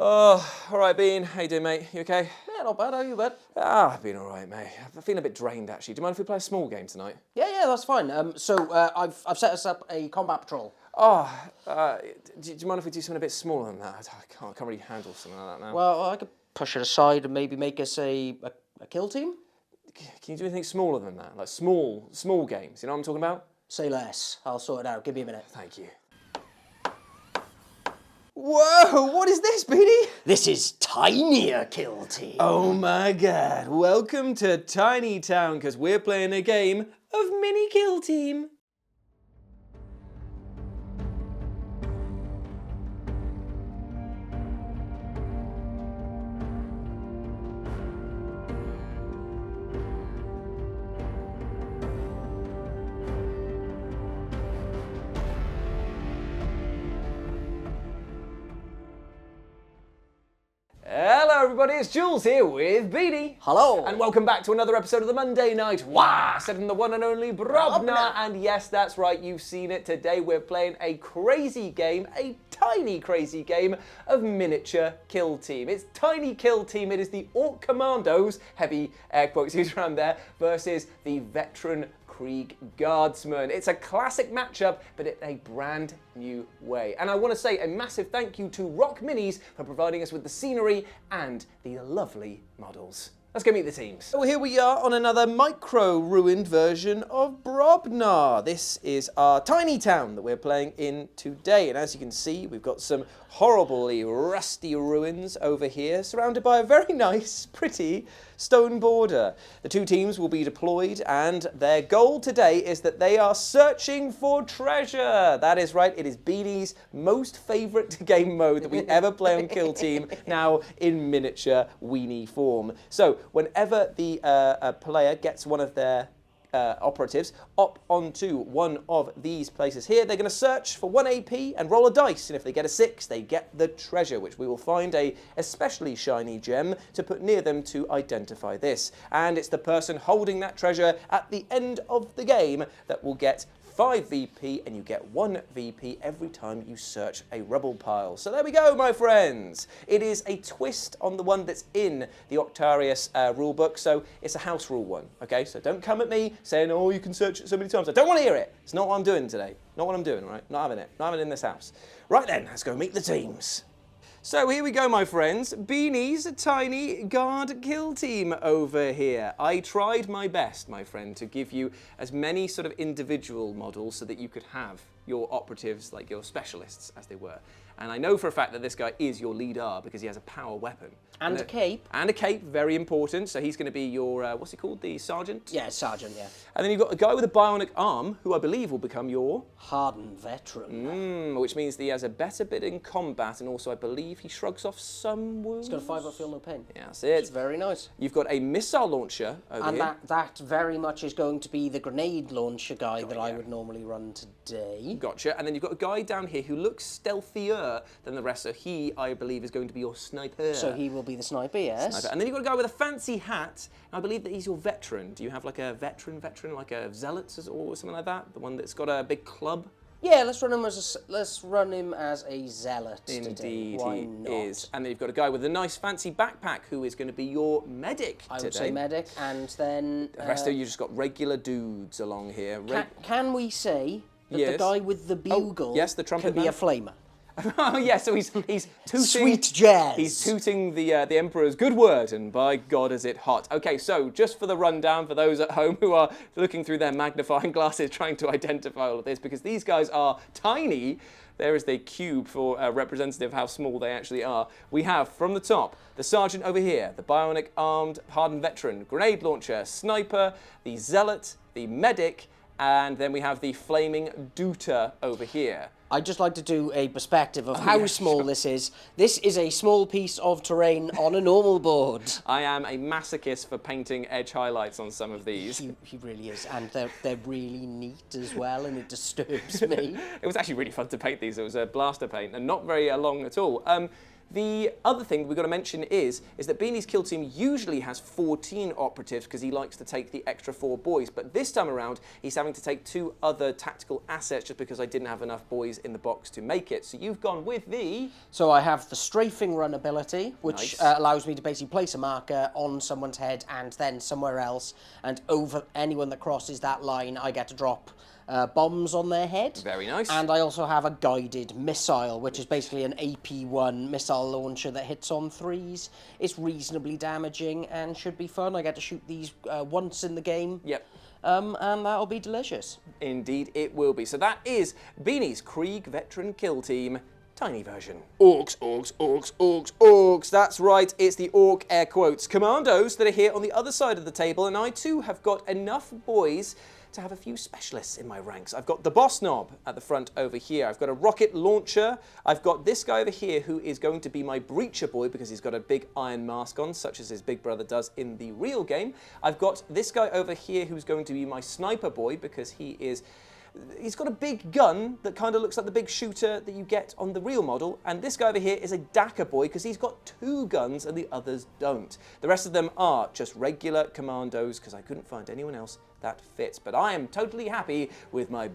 Oh, all right, Bean. How you doing, mate? You okay? Yeah, not bad. How are you, bud? I've been all right, mate. I'm feeling a bit drained, actually. Do you mind if we play a small game tonight? Yeah, that's fine. I've set us up a combat patrol. Do you mind if we do something a bit smaller than that? I can't really handle something like that now. Well, I could push it aside and maybe make us a kill team. Can you do anything smaller than that? Like small games, you know what I'm talking about? Say less. I'll sort it out. Give me a minute. Thank you. Whoa, what is this, Beanie? This is tinier kill team. Oh my god, welcome to Tiny Town, because we're playing a game of Mini Kill Team. Hello everybody, it's Jules here with Beanie. Hello. And welcome back to another episode of the Monday Night Wah, set in the one and only Brobna. And yes, that's right, you've seen it. Today we're playing a crazy game, a tiny crazy game of miniature kill team. It's tiny kill team, it is the Orc Commandos, heavy air quotes used around there, versus the veteran Krieg Guardsmen. It's a classic matchup, but in a brand new way. And I want to say a massive thank you to Rock Minis for providing us with the scenery and the lovely models. Let's go meet the teams. So here we are on another micro-ruined version of Brobna. This is our tiny town that we're playing in today. And as you can see, we've got some horribly rusty ruins over here, surrounded by a very nice, pretty stone border. The two teams will be deployed, and their goal today is that they are searching for treasure. That is right, it is Beanie's most favourite game mode that we ever play on Kill Team, now in miniature weenie form. So whenever the player gets one of their operatives up onto one of these places here, they're going to search for 1 AP and roll a dice, and if they get a 6 they get the treasure, which we will find a especially shiny gem to put near them to identify this. And it's the person holding that treasure at the end of the game that will get 5 VP, and you get 1 VP every time you search a rubble pile. So there we go, my friends. It is a twist on the one that's in the Octarius rulebook, so it's a house rule one, okay? So don't come at me saying, oh, you can search it so many times. I don't want to hear it. It's not what I'm doing today. Not what I'm doing, all right? Not having it. Not having it in this house. Right then, let's go meet the teams. So here we go, my friends. Beanie's tiny guard kill team over here. I tried my best, my friend, to give you as many sort of individual models so that you could have your operatives, like your specialists, as they were. And I know for a fact that this guy is your leader because he has a power weapon. And a cape. And a cape, very important. So he's going to be your, what's he called, the sergeant? Yeah, sergeant, yeah. And then you've got a guy with a bionic arm, who I believe will become your... hardened veteran. Which means that he has a better bit in combat, and also I believe he shrugs off some wounds. He's got a 5 up feel no pain. Yeah, that's it. It's very nice. You've got a missile launcher over here. And that very much is going to be the grenade launcher guy that I would normally run today. Gotcha. And then you've got a guy down here who looks stealthier than the rest, so he, I believe, is going to be your sniper. So he will be the sniper, yes. Sniper. And then you've got a guy with a fancy hat, and I believe that he's your veteran. Do you have like a veteran, like a zealot or something like that? The one that's got a big club? Yeah, let's run him as a zealot today. Indeed, Why he not? is. And then you've got a guy with a nice fancy backpack who is going to be your medic today. I would say medic, and then... The rest of you just got regular dudes along here. Can we say that Yes. the guy with the bugle yes, the trumpet can be man. a flamer? Oh yeah, so he's tooting Sweet jazz. He's tooting the Emperor's good word, and by God is it hot. Okay, so just for the rundown for those at home who are looking through their magnifying glasses trying to identify all of this, because these guys are tiny. There is the cube for representative how small they actually are. We have from the top the sergeant over here, the bionic armed hardened veteran, grenade launcher, sniper, the zealot, the medic, and then we have the flaming Duta over here. I'd just like to do a perspective of how small this is. This is a small piece of terrain on a normal board. I am a masochist for painting edge highlights on some of these. He really is, and they're really neat as well, and it disturbs me. It was actually really fun to paint these. It was a blaster paint, and not very long at all. The other thing we've got to mention is that Beanie's kill team usually has 14 operatives because he likes to take the extra 4 boys, but this time around he's having to take 2 other tactical assets just because I didn't have enough boys in the box to make it. So you've gone with the... So I have the strafing run ability, which Nice. allows me to basically place a marker on someone's head and then somewhere else, and over anyone that crosses that line I get to drop bombs on their head. Very nice. And I also have a guided missile, which is basically an AP-1 missile launcher that hits on 3s. It's reasonably damaging and should be fun. I get to shoot these once in the game. Yep. And that'll be delicious. Indeed it will be. So that is Beanie's Krieg Veteran Kill Team. Tiny version. Orcs, orcs, orcs, orcs, orcs. That's right, it's the orc air quotes commandos that are here on the other side of the table, and I too have got enough boys to have a few specialists in my ranks. I've got the boss knob at the front over here. I've got a rocket launcher. I've got this guy over here who is going to be my breacher boy because he's got a big iron mask on, such as his big brother does in the real game. I've got this guy over here who's going to be my sniper boy because he's got a big gun that kind of looks like the big shooter that you get on the real model. And this guy over here is a Dakar boy because he's got 2 guns and the others don't. The rest of them are just regular commandos because I couldn't find anyone else that fits. But I am totally happy with my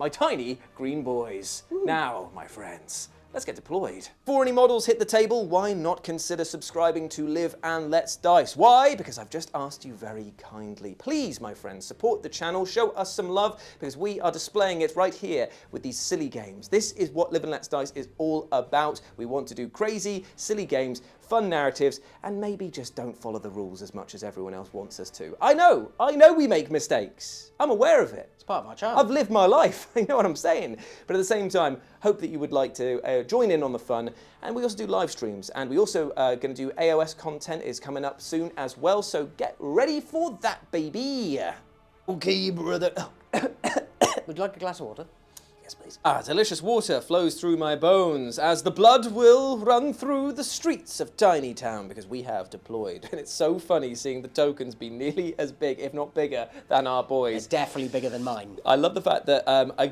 my tiny green boys. Ooh. Now, my friends, let's get deployed. Before any models hit the table, why not consider subscribing to Live and Let's Dice? Why? Because I've just asked you very kindly. Please, my friends, support the channel, show us some love, because we are displaying it right here with these silly games. This is what Live and Let's Dice is all about. We want to do crazy, silly games, fun narratives, and maybe just don't follow the rules as much as everyone else wants us to. I know we make mistakes. I'm aware of it. It's part of our job. I've lived my life, I know what I'm saying. But at the same time, hope that you would like to join in on the fun. And we also do live streams, and we also are going to do AOS content is coming up soon as well, so get ready for that, baby. Okay, brother. Would you like a glass of water? Yes, please. Delicious water flows through my bones as the blood will run through the streets of Tiny Town because we have deployed. And it's so funny seeing the tokens be nearly as big, if not bigger, than our boys. It's definitely bigger than mine. I love the fact that,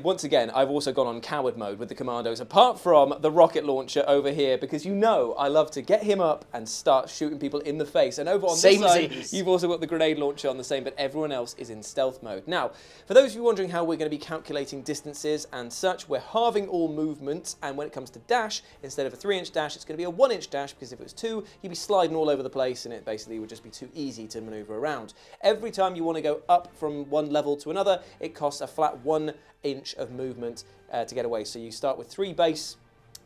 once again, I've also gone on coward mode with the commandos, apart from the rocket launcher over here, because you know I love to get him up and start shooting people in the face. And over on this side, you've also got the grenade launcher on the same, but everyone else is in stealth mode. Now, for those of you wondering how we're going to be calculating distances and such, we're halving all movements, and when it comes to dash, instead of a 3-inch dash, it's going to be a 1-inch dash, because if it was 2, you'd be sliding all over the place, and it basically would just be too easy to maneuver around. Every time you want to go up from one level to another, it costs a flat 1 inch of movement to get away. So you start with 3 base.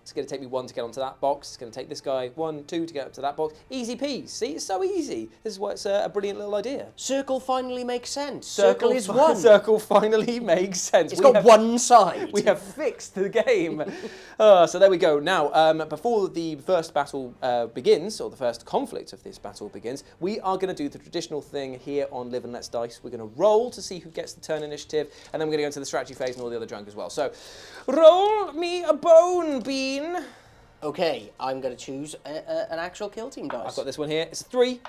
It's going to take me 1 to get onto that box. It's going to take this guy 1, 2 to get up to that box. Easy peasy. See, it's so easy. This is why it's a brilliant little idea. Circle finally makes sense. Circle is 1. Circle finally makes sense. It's got one side. We have fixed the game. So there we go. Now, before the first battle begins, or the first conflict of this battle begins, we are going to do the traditional thing here on Live and Let's Dice. We're going to roll to see who gets the turn initiative, and then we're going to go into the strategy phase and all the other junk as well. So, roll me a bone, Bean. Okay, I'm going to choose an actual kill team dice. I've got this one here. It's a 3.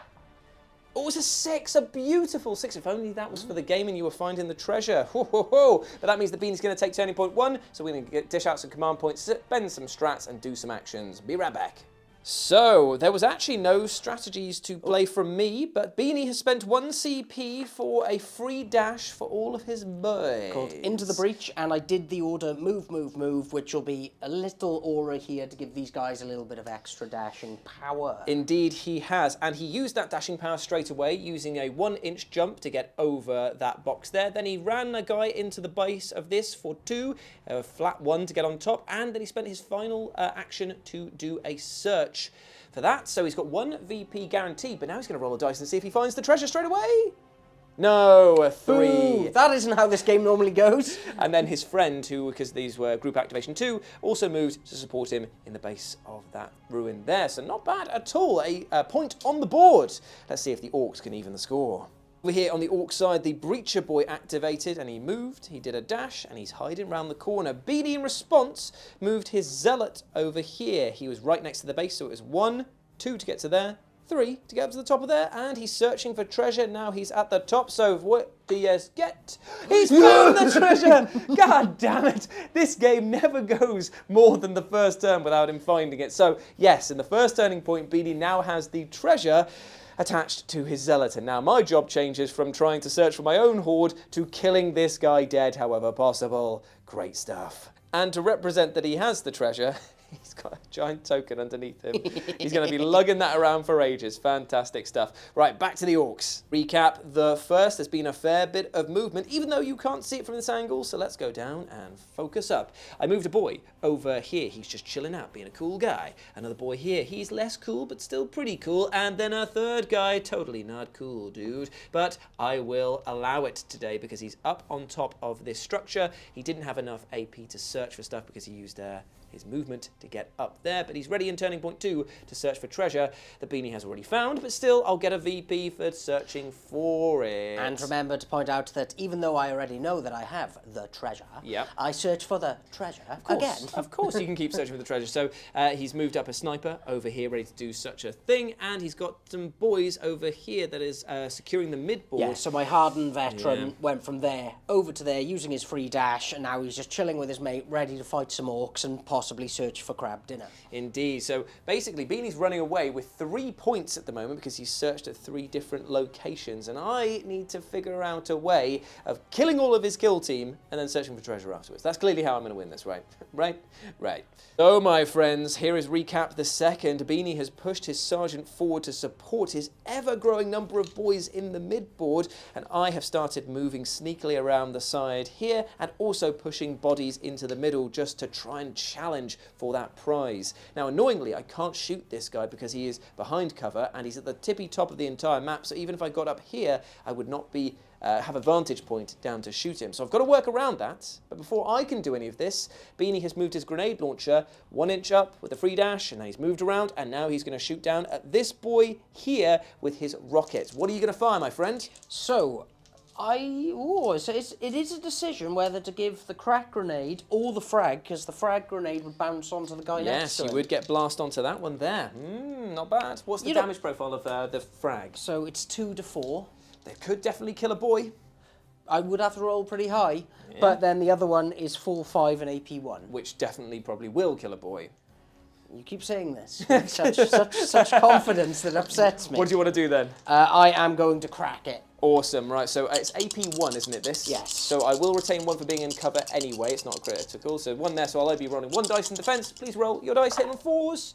Oh, it's a 6. A beautiful 6. If only that was for the game and you were finding the treasure. Ho, ho, ho. But that means the Bean is going to take turning point 1. So we're going to dish out some command points, spend some strats, and do some actions. Be right back. So, there was actually no strategies to play from me, but Beanie has spent 1 CP for a free dash for all of his boys. Called Into the Breach, and I did the order move, move, move, which will be a little aura here to give these guys a little bit of extra dashing power. Indeed he has, and he used that dashing power straight away, using a 1-inch jump to get over that box there. Then he ran a guy into the base of this for 2, a flat 1 to get on top, and then he spent his final action to do a search for that. So he's got 1 VP guaranteed, but now he's going to roll a dice and see if he finds the treasure straight away. No, a 3. Ooh, that isn't how this game normally goes. And then his friend, who, because these were group activation 2, also moved to support him in the base of that ruin there. So not bad at all. A point on the board. Let's see if the orcs can even the score. Over here on the orc side, the Breacher Boy activated, and he moved, he did a dash, and he's hiding around the corner. Beanie, in response, moved his Zealot over here. He was right next to the base, so it was 1, 2 to get to there, 3 to get up to the top of there, and he's searching for treasure. Now he's at the top, so what do you get? He's found the treasure! God damn it! This game never goes more than the first turn without him finding it. So, yes, in the first turning point, Beanie now has the treasure attached to his Zealot. And now my job changes from trying to search for my own hoard to killing this guy dead however possible. Great stuff. And to represent that he has the treasure, he's got a giant token underneath him. He's going to be lugging that around for ages. Fantastic stuff. Right, back to the orcs. Recap the first. There's been a fair bit of movement, even though you can't see it from this angle. So let's go down and focus up. I moved a boy over here. He's just chilling out, being a cool guy. Another boy here. He's less cool, but still pretty cool. And then a third guy. Totally not cool, dude. But I will allow it today because he's up on top of this structure. He didn't have enough AP to search for stuff because he used his movement to get up there, but he's ready in turning point 2 to search for treasure that Beanie has already found, but still I'll get a VP for searching for it. And remember to point out that even though I already know that I have the treasure, yep, I search for the treasure again. Of course you can keep searching for the treasure. So he's moved up a sniper over here ready to do such a thing, and he's got some boys over here that is securing the mid-board. Yeah, so my hardened veteran went from there over to there using his free dash, and now he's just chilling with his mate ready to fight some orcs and possibly search for crab dinner. Indeed. So basically Beanie's running away with 3 points at the moment because he's searched at 3 different locations, and I need to figure out a way of killing all of his kill team and then searching for treasure afterwards. That's clearly how I'm going to win this, right? Right. So my friends, here is recap the second. Beanie has pushed his sergeant forward to support his ever-growing number of boys in the mid-board, and I have started moving sneakily around the side here and also pushing bodies into the middle just to try and challenge for that prize. Now, annoyingly, I can't shoot this guy because he is behind cover and he's at the tippy top of the entire map, so even if I got up here, I would not be have a vantage point down to shoot him. So I've got to work around that. But before I can do any of this, Beanie has moved his grenade launcher 1 inch up with a free dash, and now he's moved around, and now he's going to shoot down at this boy here with his rockets. What are you going to fire, my friend? So, it is a decision whether to give the crack grenade or the frag, because the frag grenade would bounce onto the guy next to him. Yes, you would get blast onto that one there. Not bad. What's the damage profile of the frag? So it's 2 to 4. They could definitely kill a boy. I would have to roll pretty high, but then the other one is 4, 5 and AP 1. Which definitely probably will kill a boy. You keep saying this with such confidence that upsets me. What do you want to do then? I am going to crack it. Awesome, right, so it's AP 1, isn't it, this? Yes. So I will retain 1 for being in cover anyway, it's not critical, so 1 there, so I'll only be rolling 1 dice in defense. Please roll your dice, hit on 4s.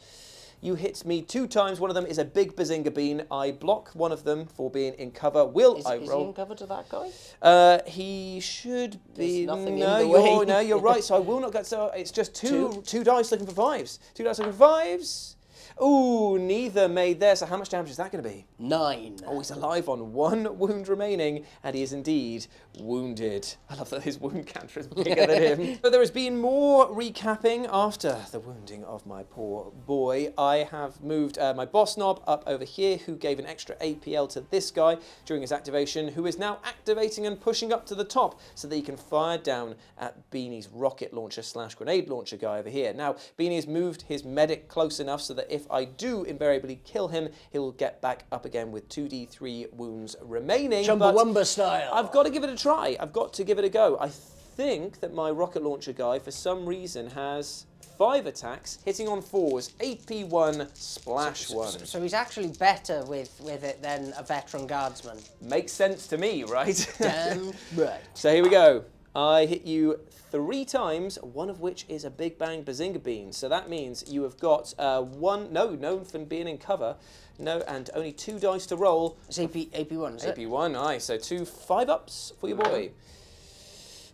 You hit me 2 times, one of them is a big bazinga bean. I block one of them for being in cover. Is he in cover to that guy? He should be. There's nothing in the way. No, you're right, so I will not get, so it's just two dice looking for 5s. 2 dice looking for 5s. Ooh, neither made there, so how much damage is that going to be? 9. Oh, he's alive on 1 wound remaining, and he is indeed wounded. I love that his wound counter is bigger than him. But there has been more recapping after the wounding of my poor boy. I have moved my boss knob up over here, who gave an extra APL to this guy during his activation, who is now activating and pushing up to the top so that he can fire down at Beanie's rocket launcher / grenade launcher guy over here. Now, Beanie has moved his medic close enough so that if I do invariably kill him, he'll get back up again with 2d3 wounds remaining. Chumbawamba style. I've got to give it a try. I've got to give it a go. I think that my rocket launcher guy, for some reason, has 5 attacks, hitting on 4s, AP 1, splash 1. So he's actually better with it than a veteran guardsman. Makes sense to me, right? Damn right. So here we go. I hit you 3 times, one of which is a big bang bazinga bean. So that means you have got no from being in cover. No, and only 2 dice to roll. It's AP1, is it? AP1, aye. So 2 5-ups for your boy.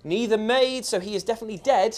Neither made, so he is definitely dead.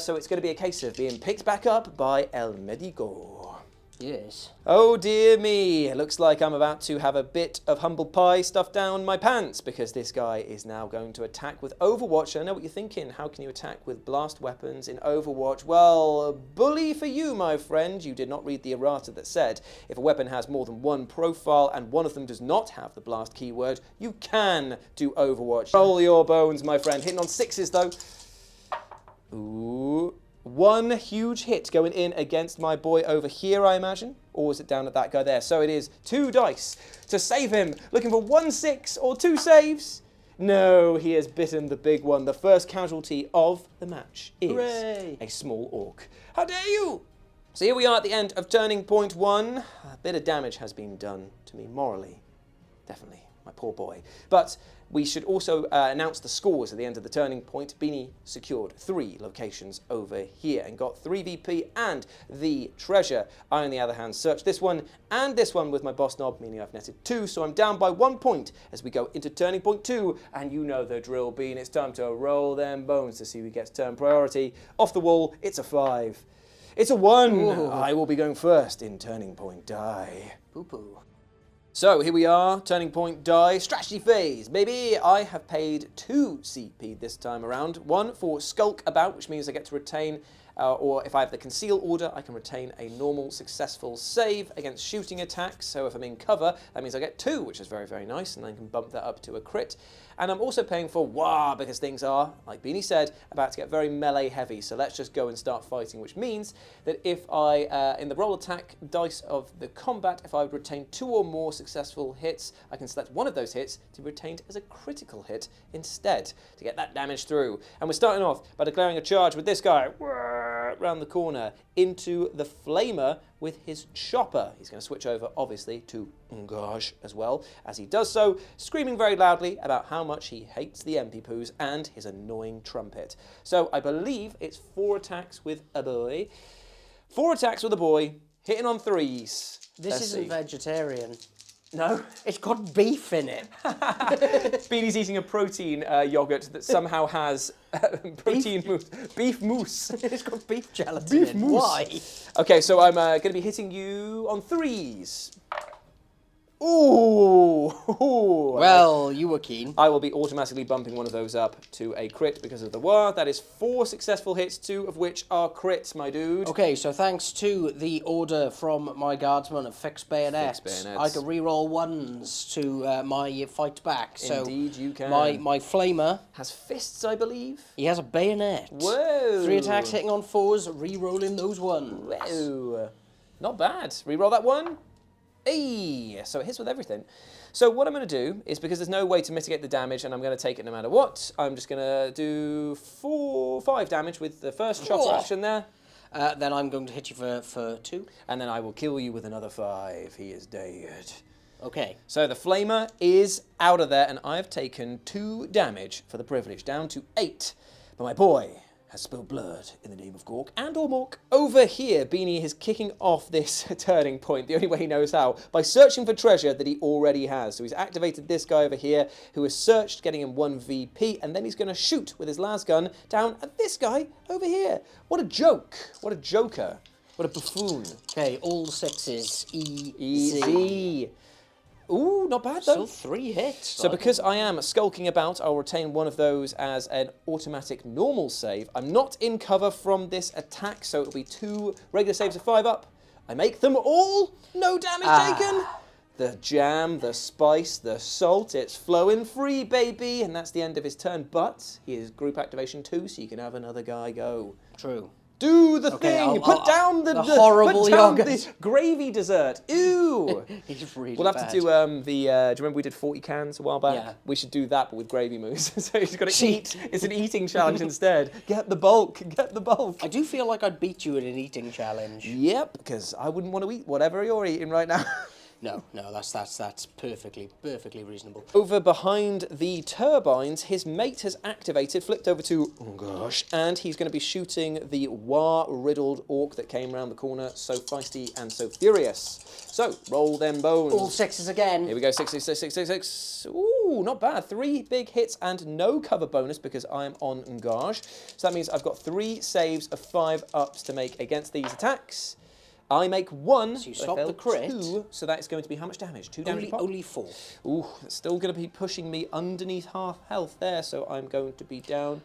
So it's going to be a case of being picked back up by El Medico. Yes. Oh dear me, it looks like I'm about to have a bit of humble pie stuffed down my pants because this guy is now going to attack with Overwatch. I know what you're thinking, how can you attack with blast weapons in Overwatch? Well, bully for you, my friend. You did not read the errata that said if a weapon has more than 1 profile and one of them does not have the blast keyword, you can do Overwatch. Roll your bones, my friend. Hitting on 6s though. Ooh. one huge hit going in against my boy over here, I imagine. Or is it down at that guy there? So it is 2 dice to save him. Looking for 1 6 or 2 saves. No, he has bitten the big one. The first casualty of the match is Hooray. a small orc. How dare you! So here we are at the end of turning point 1. A bit of damage has been done to me morally. Definitely, my poor boy. But we should also announce the scores at the end of the turning point. Beanie secured 3 locations over here and got 3 VP and the treasure. I, on the other hand, searched this one and this one with my boss knob, meaning I've netted 2, so I'm down by 1 point as we go into turning point 2. And you know the drill, Bean. It's time to roll them bones to see who gets turn priority. Off the wall, it's a 5. It's a 1. Ooh. I will be going first in turning point die. Poo-poo. So here we are, turning point die, strategy phase, baby. I have paid 2 CP this time around. 1 for skulk about, which means I get to retain, or if I have the conceal order, I can retain a normal successful save against shooting attacks. So if I'm in cover, that means I get 2, which is very, very nice, and I can bump that up to a crit. And I'm also paying for wah, because things are, like Beanie said, about to get very melee heavy. So let's just go and start fighting, which means that if I, in the roll attack dice of the combat, if I would retain 2 or more successful hits, I can select one of those hits to be retained as a critical hit instead to get that damage through. And we're starting off by declaring a charge with this guy round the corner into the flamer with his chopper. He's going to switch over, obviously, to Ngaj as well. As he does so, screaming very loudly about how much he hates the MP poos and his annoying trumpet. So I believe it's 4 attacks with a boy. 4 attacks with a boy, hitting on 3s. This isn't vegetarian. No? It's got beef in it. Beanie's eating a protein yogurt that somehow has protein mousse. Beef mousse. It's got beef gelatin Beef in. mousse. Why? Okay, so I'm going to be hitting you on 3s. Ooh. Well, you were keen. I will be automatically bumping one of those up to a crit because of the war. That is 4 successful hits, 2 of which are crits, my dude. Okay, so thanks to the order from my guardsman of fixed bayonets, I can reroll 1s to my fight back. So indeed, you can. My flamer has fists, I believe. He has a bayonet. Whoa! 3 attacks hitting on 4s, re-rolling those 1s. Whoa! Not bad. Reroll that 1. Hey, so it hits with everything. So what I'm going to do is, because there's no way to mitigate the damage and I'm going to take it no matter what, I'm just going to do 5 damage with the first chopper action there. Then I'm going to hit you for 2. And then I will kill you with another 5. He is dead. Okay. So the flamer is out of there and I've taken 2 damage for the privilege, down to 8. But my boy has spilled blood in the name of Gork and or Mork. Over here, Beanie is kicking off this turning point, the only way he knows how, by searching for treasure that he already has. So he's activated this guy over here, who has searched, getting him 1 VP, and then he's going to shoot with his las gun down at this guy over here. What a joke. What a joker. What a buffoon. Okay, all 6s. Easy. Ooh, not bad though. Still 3 hits. So because I am skulking about, I'll retain one of those as an automatic normal save. I'm not in cover from this attack, so it'll be 2 regular saves of 5 up. I make them all. No damage taken. The jam, the spice, the salt, it's flowing free, baby. And that's the end of his turn. But he is group activation 2, so you can have another guy go. True. Do the thing. Put down the horrible yogurt. The gravy dessert. Ew. He's really We'll have bad. to do the. Do you remember we did 40 cans a while back? Yeah. We should do that, but with gravy mousse. So he's got to eat. It's an eating challenge instead. Get the bulk. Get the bulk. I do feel like I'd beat you in an eating challenge. Yep, because I wouldn't want to eat whatever you're eating right now. No, that's perfectly reasonable. Over behind the turbines, his mate has activated, flipped over to Ngaj, and he's going to be shooting the war-riddled orc that came around the corner, so feisty and so furious. So, roll them bones. All 6s again. Here we go, 6, 6, 6, 6, 6, 6. Ooh, not bad. 3 big hits and no cover bonus because I'm on Ngaj. So that means I've got 3 saves of 5 ups to make against these attacks. I make 1, so you stop the crit. 2, so that is going to be how much damage? 2 damage pop? Only 4. Ooh, that's still going to be pushing me underneath half health there, so I'm going to be down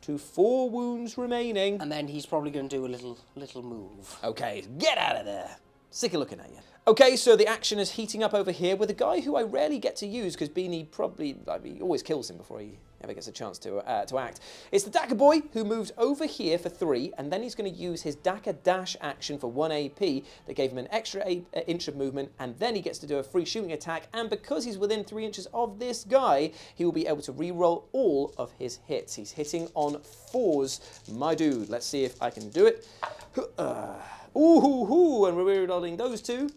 to 4 wounds remaining. And then he's probably going to do a little move. Okay, get out of there. Sick of looking at you. Okay, so the action is heating up over here with a guy who I rarely get to use because Beanie probably, he always kills him before he ever gets a chance to act. It's the Dakka boy who moved over here for 3, and then he's going to use his Dakka dash action for 1 AP that gave him an extra inch of movement, and then he gets to do a free shooting attack, and because he's within 3 inches of this guy, he will be able to re-roll all of his hits. He's hitting on 4s, my dude. Let's see if I can do it. Ooh, and we're re-rolling those 2.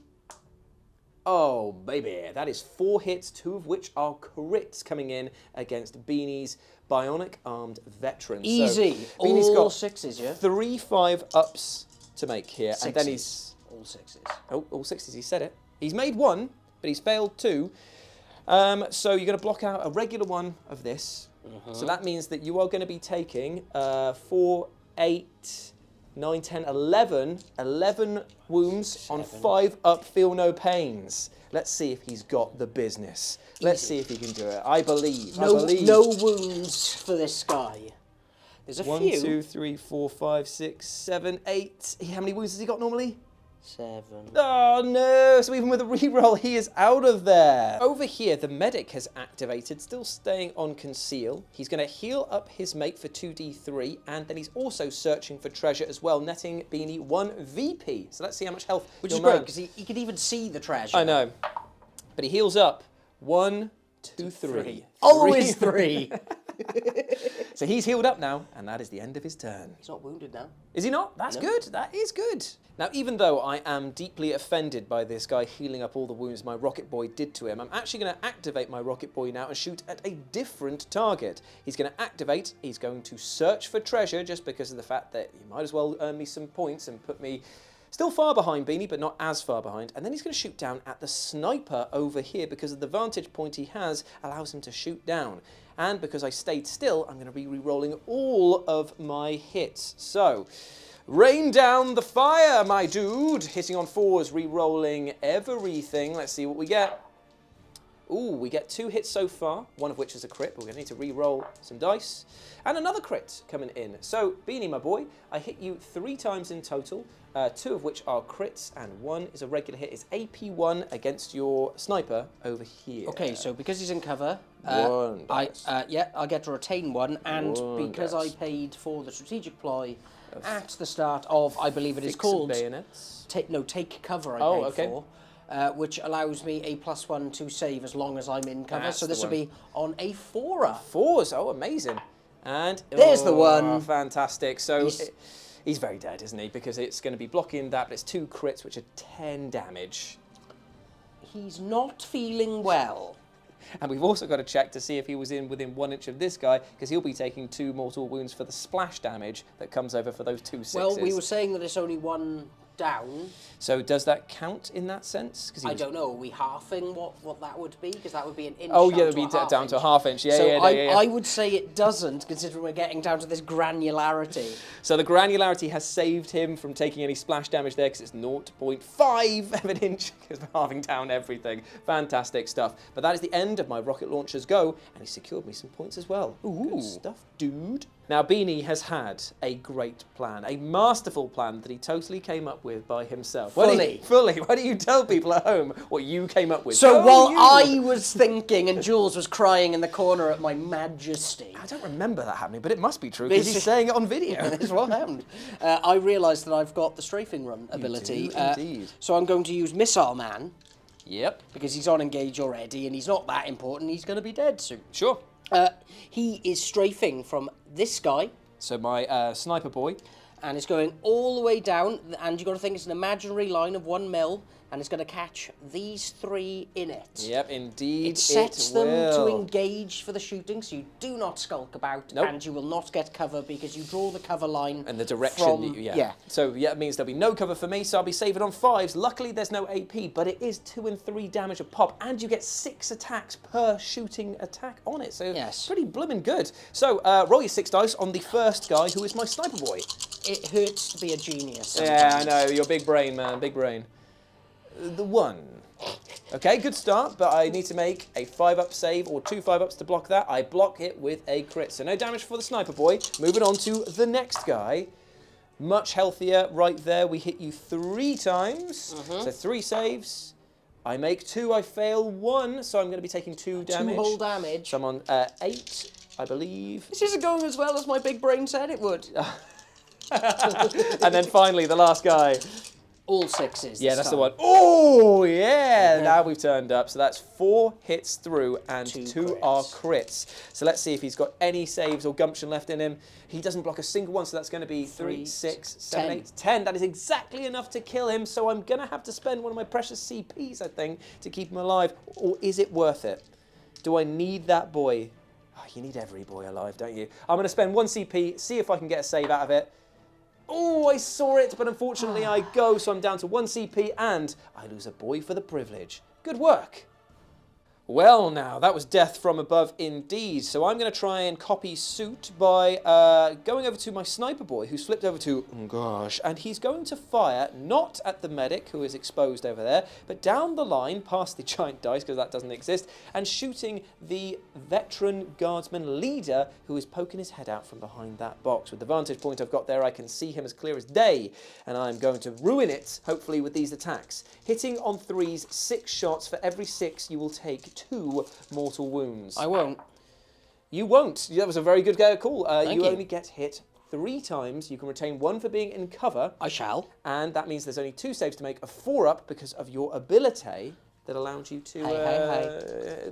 Oh, baby, that is 4 hits, 2 of which are crits coming in against Beanie's Bionic Armed Veteran. Easy. So Beanie's all got 6s, yeah? 3 5-ups to make here. Sixes. And then he's... All 6s. Oh, all 6s, he said it. He's made 1, but he's failed 2. So you're going to block out a regular one of this. So that means that you are going to be taking 4, 8... 9, 10, 11 wounds on 5-up, feel no pains. Let's see if he's got the business. Let's see if he can do it. I believe. No wounds for this guy. There's a 1, few. 2, 3, 4, 5, 6, 7, 8. How many wounds has he got normally? 7. Oh no, so even with a reroll, he is out of there. Over here, the medic has activated, still staying on conceal. He's going to heal up his mate for 2d3, and then he's also searching for treasure as well, netting Beanie 1 VP. So let's see how much health. Which is great, because he could even see the treasure. I know. But he heals up. 1, 2, 3. Always 3. So he's healed up now, and that is the end of his turn. He's not wounded now. Is he not? That's good. That is good. Now, even though I am deeply offended by this guy healing up all the wounds my Rocket Boy did to him, I'm actually going to activate my Rocket Boy now and shoot at a different target. He's going to activate. He's going to search for treasure just because of the fact that he might as well earn me some points and put me still far behind Beanie, but not as far behind. And then he's going to shoot down at the sniper over here because of the vantage point he has allows him to shoot down. And because I stayed still, I'm going to be re-rolling all of my hits. So, rain down the fire, my dude. Hitting on 4s, re-rolling everything. Let's see what we get. Ooh, we get 2 hits so far, one of which is a crit, but we're going to need to re-roll some dice. And another crit coming in. So, Beanie, my boy, I hit you 3 times in total, 2 of which are crits, and 1 is a regular hit. It's AP1 against your sniper over here. Okay, so because he's in cover, I get to retain 1, and because I paid for the strategic ploy at the start of, I believe it is called... Bayonets. Take cover I paid for. Which allows me a +1 to save as long as I'm in cover. That's so this the will be on a 4-er. 4s, oh amazing. And there's the one. Fantastic. So he's very dead, isn't he? Because it's going to be blocking that, but it's 2 crits, which are 10 damage. He's not feeling well. And we've also got to check to see if he was within 1 inch of this guy, because he'll be taking 2 mortal wounds for the splash damage that comes over for those 2 6s. Well, we were saying that it's only 1 down. So does that count in that sense? I don't know. Are we halving what that would be? Because that would be an inch. Oh yeah, it would be down to a half inch. Yeah, so yeah. I would say it doesn't, considering we're getting down to this granularity. So the granularity has saved him from taking any splash damage there because it's 0.5 of an inch because we're halving down everything. Fantastic stuff. But that is the end of my rocket launcher's go, and he secured me some points as well. Ooh. Good stuff, dude. Now, Beanie has had a great plan, a masterful plan that he totally came up with by himself. Fully. Why don't you tell people at home what you came up with? So while I was thinking and Jules was crying in the corner at my majesty. I don't remember that happening, but it must be true because he's saying it on video. That's what happened. I realised that I've got the strafing run ability. You do, indeed. So I'm going to use Missile Man. Yep. Because he's on engage already and he's not that important. He's going to be dead soon. Sure. He is strafing from this guy. So my sniper boy. And it's going all the way down, and you've got to think it's an imaginary line of 1 mil, and it's going to catch these 3 in it. Yep, indeed it sets them to engage for the shooting, so you do not skulk about, and you will not get cover because you draw the cover line and the direction. So it means there'll be no cover for me, so I'll be saving on 5s. Luckily, there's no AP, but it is 2 and 3 damage a pop, and you get 6 attacks per shooting attack on it. So pretty blooming good. So roll your 6 dice on the first guy, who is my sniper boy. It hurts to be a genius sometimes. Yeah, I know. You're big brain, man. Big brain. The 1. Okay, good start, but I need to make a 5-up save or 2 5-ups to block that. I block it with a crit. So no damage for the sniper boy. Moving on to the next guy. Much healthier right there. We hit you 3 times. So 3 saves. I make 2, I fail 1, so I'm going to be taking 2 damage. 2 whole damage. So I'm on 8, I believe. This isn't going as well as my big brain said it would. And then finally, the last guy. All 6s. Yeah, that's the one. Oh, yeah! Now we've turned up. So that's 4 hits through and 2 are crits. So let's see if he's got any saves or gumption left in him. He doesn't block a single one, so that's going to be 3, 6, 7, 8, 10. That is exactly enough to kill him, so I'm going to have to spend one of my precious CPs, I think, to keep him alive. Or is it worth it? Do I need that boy? Oh, you need every boy alive, don't you? I'm going to spend 1 CP, see if I can get a save out of it. Oh, I saw it, but unfortunately I go, so I'm down to 1 CP, and I lose a boy for the privilege. Good work. Well, now, that was death from above indeed. So I'm going to try and copy suit by going over to my sniper boy, who's flipped over to Ngosh, and he's going to fire not at the medic, who is exposed over there, but down the line, past the giant dice, because that doesn't exist, and shooting the veteran guardsman leader, who is poking his head out from behind that box. With the vantage point I've got there, I can see him as clear as day, and I'm going to ruin it, hopefully, with these attacks. Hitting on 3s, 6 shots. For every 6, you will take 2 mortal wounds. I won't. You won't. That was a very good call. Thank you. Only get hit 3 times. You can retain 1 for being in cover. I shall. And that means there's only 2 saves to make, a 4-up because of your ability that allowed you to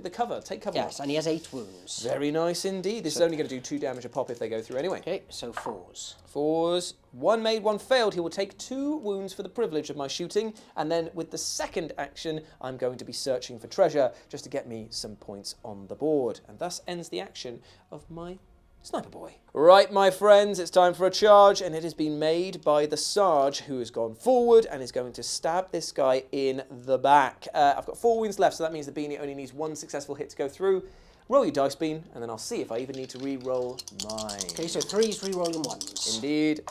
the cover. Take cover. Yes, and he has 8 wounds. Very nice indeed. This is only going to do 2 damage a pop if they go through anyway. Okay, so 4s. 4s. 1 made, 1 failed. He will take 2 wounds for the privilege of my shooting. And then with the second action, I'm going to be searching for treasure just to get me some points on the board. And thus ends the action of my sniper boy. Right, my friends, it's time for a charge, and it has been made by the Sarge, who has gone forward and is going to stab this guy in the back. I've got 4 wounds left, so that means the beanie only needs 1 successful hit to go through. Roll your dice, Bean, and then I'll see if I even need to re-roll mine. Okay, so 3s, re-rolling 1s. Indeed.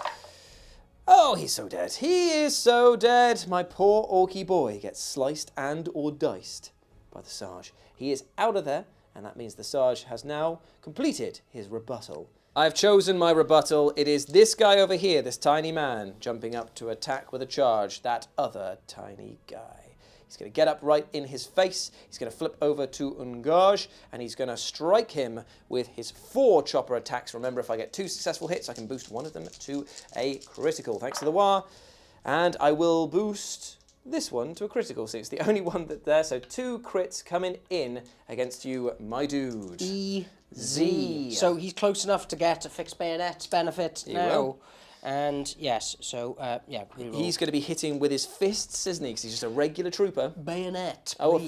Oh, he's so dead. He is so dead. My poor orky boy gets sliced and or diced by the Sarge. He is out of there, and that means the Sarge has now completed his rebuttal. I've chosen my rebuttal. It is this guy over here, this tiny man, jumping up to attack with a charge, that other tiny guy. He's going to get up right in his face. He's going to flip over to Ungaj, and he's going to strike him with his 4 chopper attacks. Remember, if I get 2 successful hits, I can boost one of them to a critical, thanks to the Wa. And I will boost this one to a critical, so it's the only one that's there. So 2 crits coming in against you, my dude. Easy. So he's close enough to get a fixed bayonet benefit now. Will. And yes, so yeah, he's going to be hitting with his fists, isn't he? Because he's just a regular trooper. Bayonet, please. Oh,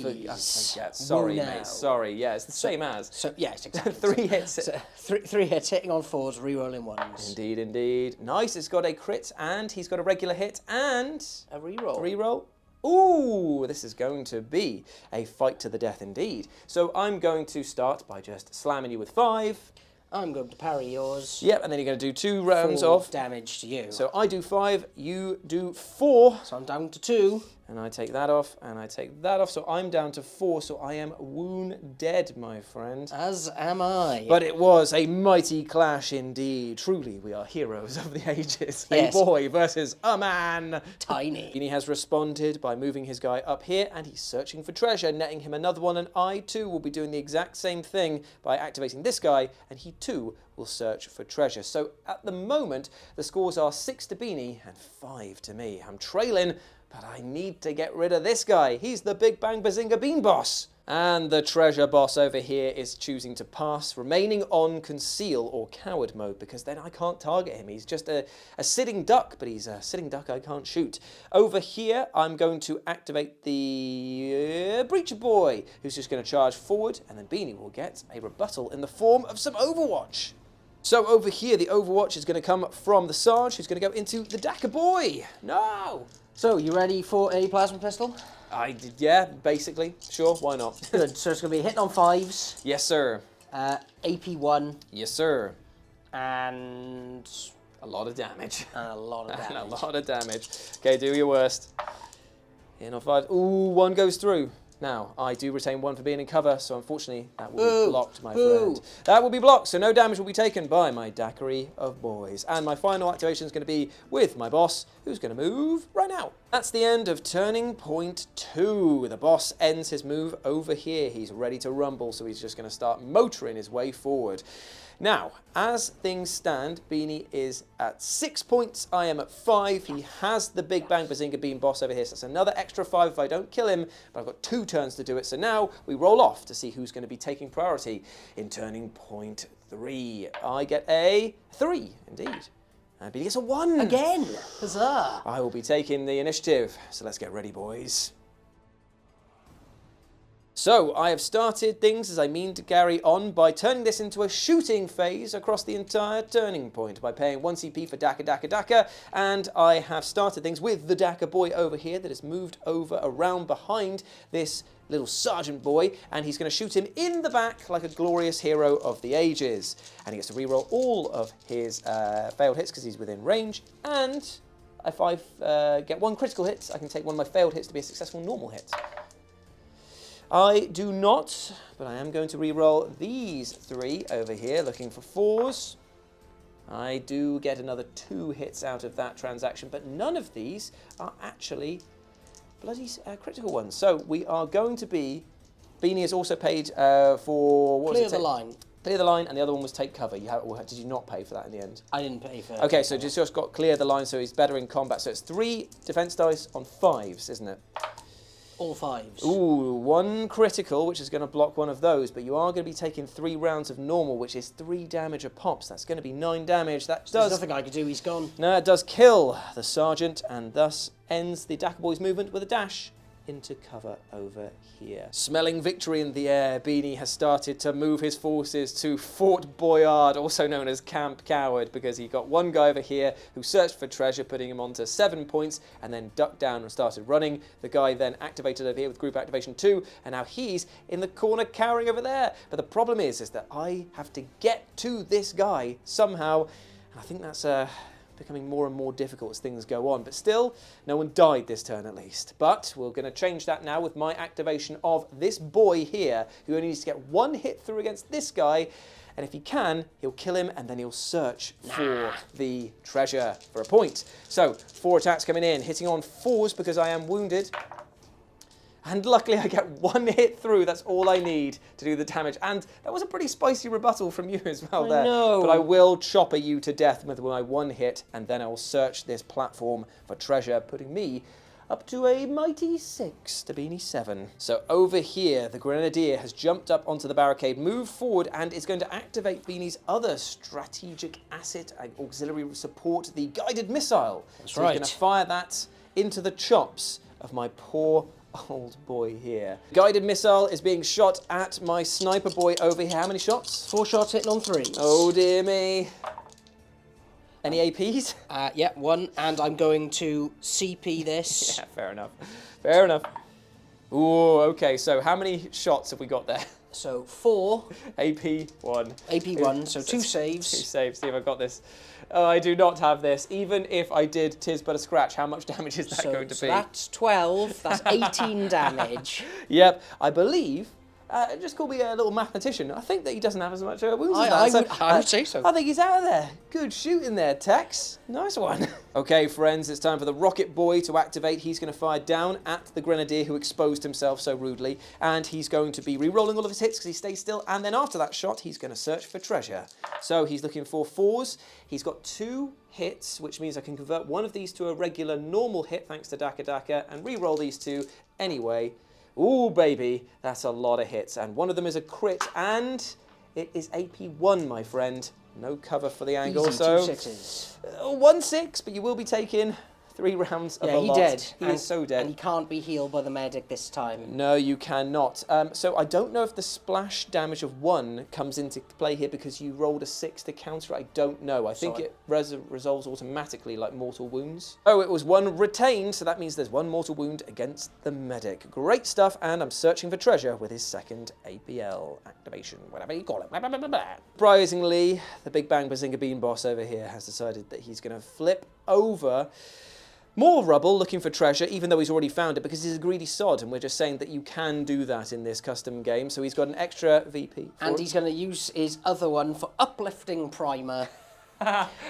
yeah, sorry, mate. Sorry. Yeah, it's the same as. So yes, exactly. 3 hits. So, 3 hits, hitting on 4s, re-rolling 1s. Indeed, indeed. Nice. It's got a crit, and he's got a regular hit, and a re-roll. Re-roll. Ooh, this is going to be a fight to the death indeed. So I'm going to start by just slamming you with 5. I'm going to parry yours. Yep, and then you're going to do 2 rounds 4 off damage to you. So I do 5, you do 4. So I'm down to 2. And I take that off, and I take that off. So I'm down to 4, so I am wound-dead, my friend. As am I. But it was a mighty clash indeed. Truly, we are heroes of the ages. Yes. A boy versus a man. Tiny. He has responded by moving his guy up here, and he's searching for treasure, netting him another one, and I too will be doing the exact same thing by activating this guy, and he too will search for treasure. So at the moment, the scores are 6 to Beanie and 5 to me. I'm trailing, but I need to get rid of this guy. He's the Big Bang Bazinga Bean boss. And the treasure boss over here is choosing to pass, remaining on conceal or coward mode, because then I can't target him. He's just a sitting duck, but he's a sitting duck I can't shoot. Over here, I'm going to activate the Breacher Boy, who's just going to charge forward, and then Beanie will get a rebuttal in the form of some Overwatch. So over here, the Overwatch is going to come from the Sarge, who's going to go into the Dakka Boy. No! So, you ready for a plasma pistol? I did, yeah, basically. Sure, why not? Good. So it's going to be hitting on 5s. Yes, sir. AP 1. Yes, sir. And a lot of damage. a lot of damage. And a lot of damage. Okay, do your worst. In on 5. Ooh, 1 goes through. Now, I do retain 1 for being in cover, so unfortunately that will be blocked, my friend. That will be blocked, so no damage will be taken by my daiquiri of boys. And my final activation is going to be with my boss, who's going to move right now. That's the end of turning point 2. The boss ends his move over here. He's ready to rumble, so he's just going to start motoring his way forward. Now, as things stand, Beanie is at 6 points. I am at 5. He has the Big Bang Bazinga Bean boss over here, so that's another extra 5 if I don't kill him, but I've got 2 turns to do it. So now we roll off to see who's going to be taking priority in turning point 3. I get a 3, indeed. And Beanie gets a 1. Again! Huzzah! I will be taking the initiative, so let's get ready, boys. So, I have started things as I mean to carry on by turning this into a shooting phase across the entire turning point by paying 1 CP for Daka Daka Daka, and I have started things with the Daka boy over here that has moved over around behind this little sergeant boy, and he's going to shoot him in the back like a glorious hero of the ages. And he gets to reroll all of his failed hits because he's within range, and if I get 1 critical hit, I can take 1 of my failed hits to be a successful normal hit. I do not, but I am going to re-roll these 3 over here, looking for 4s. I do get another 2 hits out of that transaction, but none of these are actually bloody critical ones. So we are going to be... Beanie has also paid for... What Clear the line. Clear the line, and the other one was take cover. Or did you not pay for that in the end? I didn't pay for that. Okay, so just got clear the line, so he's better in combat. So it's 3 defense dice on 5s, isn't it? All 5s. Ooh, 1 critical, which is going to block 1 of those, but you are going to be taking 3 rounds of normal, which is 3 damage a pop. So that's going to be 9 damage. That There's does... nothing I could do, he's gone. No, it does kill the sergeant, and thus ends the Daka boy's movement with a dash into cover over here. Smelling victory in the air, Beanie has started to move his forces to Fort Boyard, also known as Camp Coward, because he got 1 guy over here who searched for treasure, putting him onto 7 points, and then ducked down and started running. The guy then activated over here with group activation 2, and now he's in the corner cowering over there. But the problem is that I have to get to this guy somehow, and I think that's becoming more and more difficult as things go on. But still, no one died this turn at least. But we're going to change that now with my activation of this boy here, who only needs to get 1 hit through against this guy. And if he can, he'll kill him, and then he'll search for the treasure for a point. So, 4 attacks coming in, hitting on 4s because I am wounded. And luckily I get 1 hit through. That's all I need to do the damage. And that was a pretty spicy rebuttal from you as well there. know. But I will chopper you to death with my 1 hit, and then I will search this platform for treasure, putting me up to a mighty 6 to Beanie 7. So over here, the Grenadier has jumped up onto the barricade, moved forward, and is going to activate Beanie's other strategic asset and auxiliary support, the guided missile. That's so right. He's going to fire that into the chops of my poor old boy here. Guided missile is being shot at my sniper boy over here. How many shots? 4 shots hitting on 3. Oh dear me. Any APs? Yeah, 1, and I'm going to CP this. Yeah, fair enough. Fair enough. Ooh, okay, so how many shots have we got there? So 4. AP 1. AP 1, so 2 2 saves. saves, see if I've got this. Oh, I do not have this. Even if I did Tis But a Scratch, how much damage is that going to be? That's 12, that's 18 damage. Yep, I believe... just call me a little mathematician. I think that he doesn't have as much wounds as that. I would say so. I think he's out of there. Good shooting there, Tex. Nice one. Okay, friends, it's time for the Rocket Boy to activate. He's going to fire down at the Grenadier who exposed himself so rudely, and he's going to be re-rolling all of his hits because he stays still, and then after that shot, he's going to search for treasure. So he's looking for 4s. He's got 2 hits, which means I can convert 1 of these to a regular normal hit thanks to Daka Daka, and re-roll these 2 anyway. Ooh, baby, that's a lot of hits. And 1 of them is a crit, and it is AP 1, my friend. No cover for the angle, Easy, so... 2 6s. 1 6, but you will be taking 3 rounds of a lot. dead. He is so dead. And he can't be healed by the medic this time. No, you cannot. So I don't know if the splash damage of 1 comes into play here because you rolled a 6 to counter it. I don't know. I think it resolves automatically like mortal wounds. Oh, it was 1 retained, so that means there's 1 mortal wound against the medic. Great stuff, and I'm searching for treasure with his 2nd APL activation, whatever you call it. Surprisingly, the Big Bang Bazinga Bean boss over here has decided that he's going to flip over More rubble, looking for treasure, even though he's already found it, because he's a greedy sod, and we're just saying that you can do that in this custom game. So he's got an extra VP. And he's going to use his other one for uplifting primer.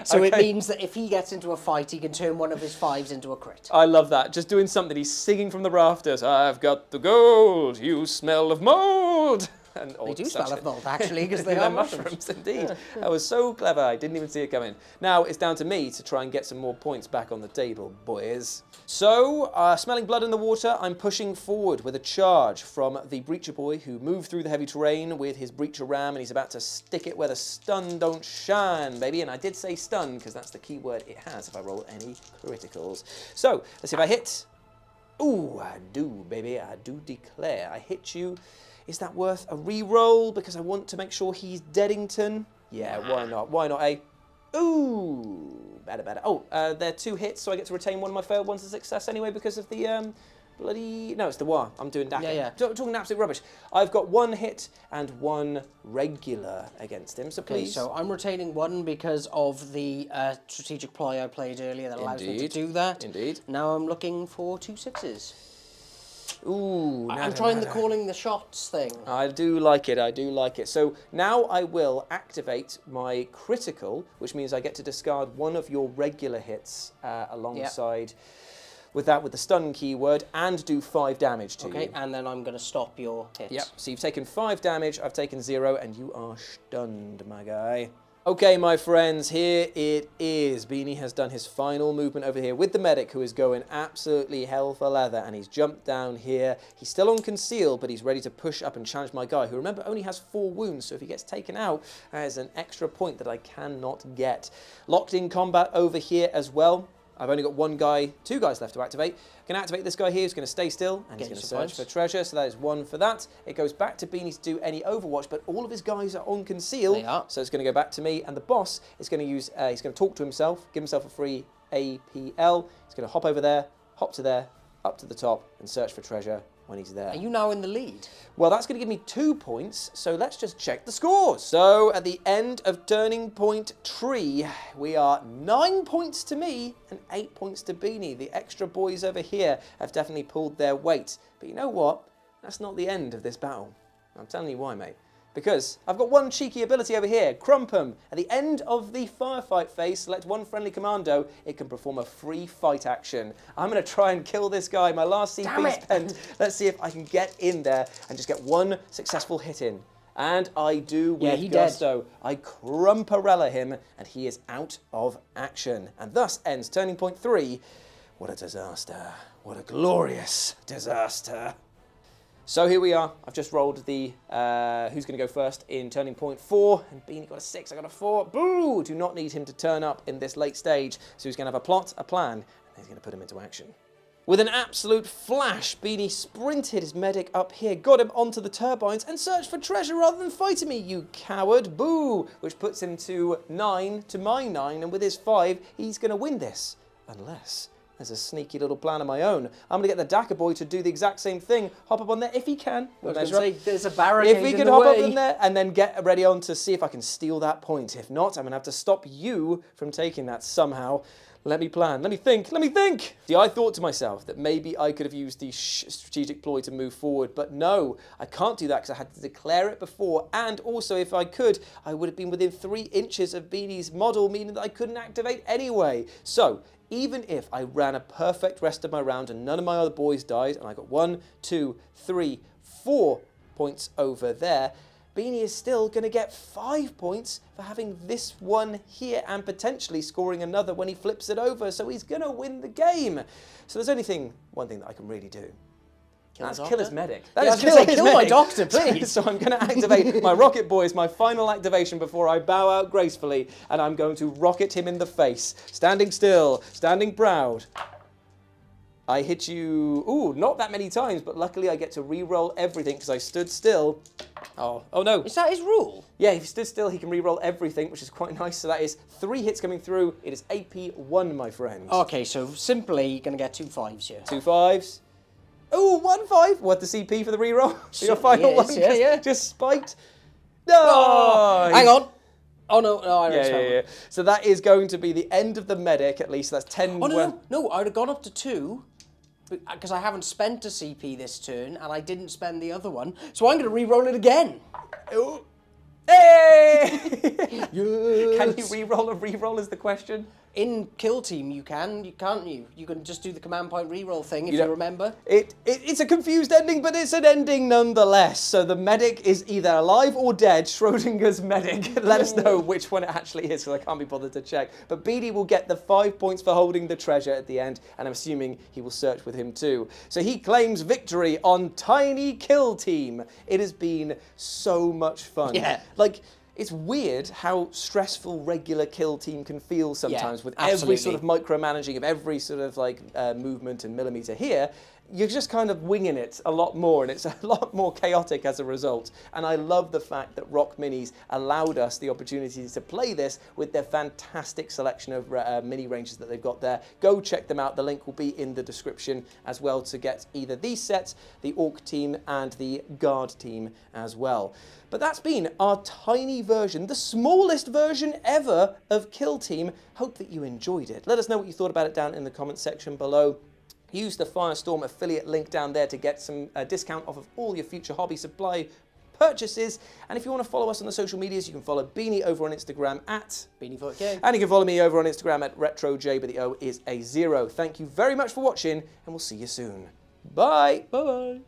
So it means that if he gets into a fight, he can turn one of his 5s into a crit. I love that. Just doing something. He's singing from the rafters. I've got the gold. You smell of mold. And they do smell of mold, actually, because they are mushrooms. Indeed. That was so clever. I didn't even see it coming. Now it's down to me to try and get some more points back on the table, boys. So, smelling blood in the water, I'm pushing forward with a charge from the Breacher Boy, who moved through the heavy terrain with his Breacher Ram, and he's about to stick it where the stun don't shine, baby. And I did say stun, because that's the key word it has if I roll any criticals. So, let's see if I hit. Ooh, I do, baby. I do declare. I hit you. Is that worth a re-roll? Because I want to make sure he's Deadington. Yeah, why not? Why not, eh? Ooh, better. Oh, they're 2 hits, so I get to retain one of my failed ones as success anyway because of the bloody... No, it's the war. I'm doing that. Yeah. Talking absolute rubbish. I've got 1 hit and 1 regular against him, so please. Okay, so I'm retaining 1 because of the strategic ploy I played earlier that allows me to do that. Indeed. Now I'm looking for 2 6s. Ooh, I'm trying the calling the shots thing. I do like it. So now I will activate my critical, which means I get to discard one of your regular hits alongside with the stun keyword and do 5 damage to you. Okay, and then I'm going to stop your hits. Yep, so you've taken 5 damage, I've taken 0, and you are stunned, my guy. Okay, my friends, here it is. Beanie has done his final movement over here with the medic, who is going absolutely hell for leather, and he's jumped down here. He's still on conceal, but he's ready to push up and challenge my guy, who, remember, only has 4 wounds, so if he gets taken out, that is an extra point that I cannot get. Locked in combat over here as well. I've only got 2 guys left to activate. I can activate this guy here, who's going to stay still, and he's going to search for treasure, so that is 1 for that. It goes back to Beanie to do any Overwatch, but all of his guys are on conceal, so it's going to go back to me, and the boss is going to use, he's going to talk to himself, give himself a free APL. He's going to hop over there, hop to there, up to the top, and search for treasure when he's there. Are you now in the lead? Well, that's going to give me 2 points, so let's just check the scores. So, at the end of Turning Point Tree, we are 9 points to me and 8 points to Beanie. The extra boys over here have definitely pulled their weight. But you know what? That's not the end of this battle. I'm telling you why, mate. Because I've got 1 cheeky ability over here, Crumpum. At the end of the firefight phase, select 1 friendly commando. It can perform a free fight action. I'm going to try and kill this guy. My last CP spent. Let's see if I can get in there and just get 1 successful hit in. And I do with gusto. I Crumparella him, and he is out of action. And thus ends Turning Point 3. What a disaster. What a glorious disaster. So here we are. I've just rolled the who's going to go first in Turning Point 4. And Beanie got a 6, I got a 4. Boo! Do not need him to turn up in this late stage. So he's going to have a plot, a plan, and he's going to put him into action. With an absolute flash, Beanie sprinted his medic up here, got him onto the turbines, and searched for treasure rather than fighting me, you coward. Boo! Which puts him to 9 to my 9, and with his 5, he's going to win this. Unless... there's a sneaky little plan of my own. I'm going to get the Daka boy to do the exact same thing. Hop up on there if he can. I was going to say, there's a barricade if he can hop up in there and then get ready on to see if I can steal that point. If not, I'm going to have to stop you from taking that somehow. Let me plan. Let me think. Let me think. See, I thought to myself that maybe I could have used the strategic ploy to move forward, but no, I can't do that because I had to declare it before. And also, if I could, I would have been within 3 inches of Beanie's model, meaning that I couldn't activate anyway. So, even if I ran a perfect rest of my round and none of my other boys died, and I got 1, 2, 3, 4 points over there, Beanie is still going to get 5 points for having this one here and potentially scoring another when he flips it over. So he's going to win the game. So there's only one thing that I can really do. That's kill his medic. That is kill my doctor, please. So I'm going to activate my rocket boys, my final activation before I bow out gracefully, and I'm going to rocket him in the face. Standing still, standing proud. I hit you, ooh, not that many times, but luckily I get to re-roll everything because I stood still. Oh no. Is that his rule? Yeah, if he stood still, he can re-roll everything, which is quite nice. So that is 3 hits coming through. It is AP 1, my friends. Okay, so simply you're going to get 2 5s here. 2 5s. Ooh, 1 5. What, the CP for the re-roll? For your final one? Yeah. Just spiked. No! Oh, hang on. Oh, no, I Yeah. So that is going to be the end of the medic, at least. That's 10... Oh, no, I would have gone up to 2, because I haven't spent a CP this turn, and I didn't spend the other one, so I'm going to re-roll it again. Ooh. Hey! Yes. Can you re-roll is the question? In Kill Team, you can't you? You can just do the command point re-roll thing, if you remember. It's a confused ending, but it's an ending nonetheless. So the medic is either alive or dead. Schrodinger's medic. Let us know which one it actually is, because I can't be bothered to check. But Beatty will get the 5 points for holding the treasure at the end, and I'm assuming he will search with him too. So he claims victory on Tiny Kill Team. It has been so much fun. Yeah. Like, it's weird how stressful regular Kill Team can feel sometimes, with every sort of micromanaging of every sort of like movement and millimeter. Here, you're just kind of winging it a lot more, and it's a lot more chaotic as a result. And I love the fact that Rock Minis allowed us the opportunity to play this with their fantastic selection of mini ranges that they've got there. Go check them out. The link will be in the description as well to get either these sets, the Orc team and the Guard team as well. But that's been our tiny version, the smallest version ever of Kill Team. Hope that you enjoyed it. Let us know what you thought about it down in the comments section below. Use the Firestorm affiliate link down there to get some discount off of all your future hobby supply purchases. And if you want to follow us on the social medias, you can follow Beanie over on Instagram at Beanie4K. And you can follow me over on Instagram at RetroJ, but the O is a 0. Thank you very much for watching, and we'll see you soon. Bye. Bye-bye.